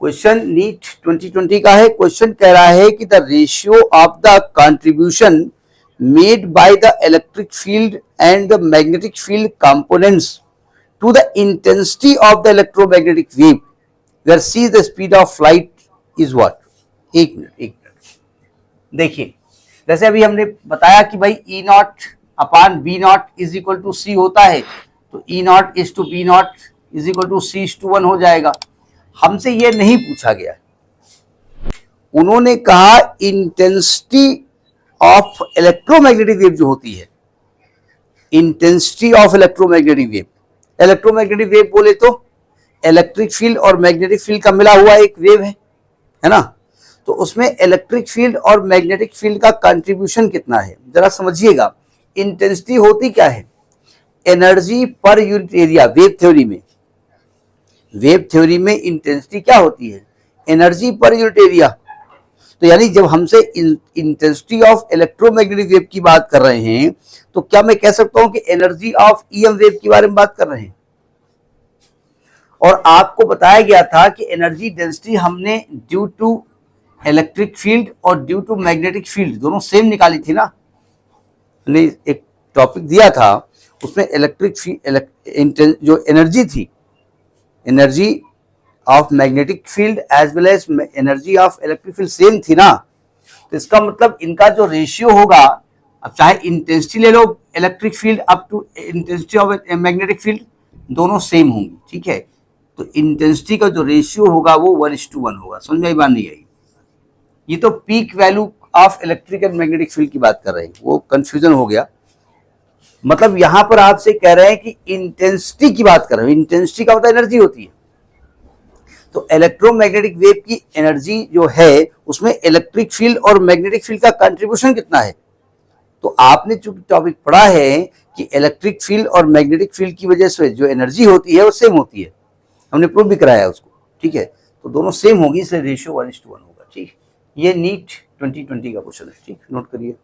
Question NEET 2020 का है। Question कह रहा है कि the ratio of the contribution made by the electric field and the magnetic field components to the intensity of the electromagnetic wave where c the speed of light is what. एक minute देखिए, जैसे अभी हमने बताया कि भाई E naught upon B naught is equal to c होता है, तो E naught is to B naught is equal to c is to 1 हो जाएगा। हमसे ये नहीं पूछा गया, उन्होंने कहा इंटेंसिटी ऑफ इलेक्ट्रोमैग्नेटिक वेव जो होती है, intensity of electromagnetic wave, electromagnetic wave बोले तो इलेक्ट्रिक फील्ड और मैग्नेटिक फील्ड का मिला हुआ एक वेव है ना। तो उसमें इलेक्ट्रिक फील्ड और मैग्नेटिक फील्ड का कंट्रीब्यूशन कितना है, जरा समझिएगा। इंटेंसिटी होती क्या है, energy per unit area. Wave theory में इंटेंसिटी क्या होती है, एनर्जी पर यूनिट एरिया। तो यानी जब हमसे इंटेंसिटी ऑफ इलेक्ट्रोमैग्नेटिक वेव की बात कर रहे हैं, तो क्या मैं कह सकता हूं कि एनर्जी ऑफ ईएम वेव के बारे में बात कर रहे हैं। और आपको बताया गया था कि एनर्जी डेंसिटी हमने ड्यू टू इलेक्ट्रिक फील्ड और ड्यू टू मैग्नेटिक फील्ड दोनों सेम निकाली थी ना। ने एक टॉपिक दिया था, उसमें इलेक्ट्रिक फील्ड जो एनर्जी थी, energy of magnetic field as well as energy of electric field same थी ना। तो इसका मतलब इनका जो रेशियो होगा, अब चाहे इंटेंसिटी ले लो electric field up to intensity of magnetic field, दोनों सेम होंगी, ठीक है। तो इंटेंसिटी का जो रेशियो होगा वो 1:1 होगा। समझ में आई बात नहीं आई। ये तो peak value of electric and magnetic field की बात कर रहे हैं, वो कंफ्यूजन हो गया। मतलब यहां पर आपसे कह रहे हैं कि इंटेंसिटी की बात कर रहे हैं, इंटेंसिटी का मतलब एनर्जी होती है। तो इलेक्ट्रोमैग्नेटिक वेव की एनर्जी जो है उसमें इलेक्ट्रिक फील्ड और मैग्नेटिक फील्ड का कंट्रीब्यूशन कितना है। तो आपने चूंकि टॉपिक पढ़ा है कि इलेक्ट्रिक फील्ड और मैग्नेटिक फील्ड की वजह से जो एनर्जी होती है वो सेम होती है, हमने प्रूव भी कराया उसको, ठीक है। तो दोनों सेम होगी, इसलिए रेशियो 1:1 होगा, ठीक। ये नीट 2020 का क्वेश्चन है, ठीक, नोट करिए।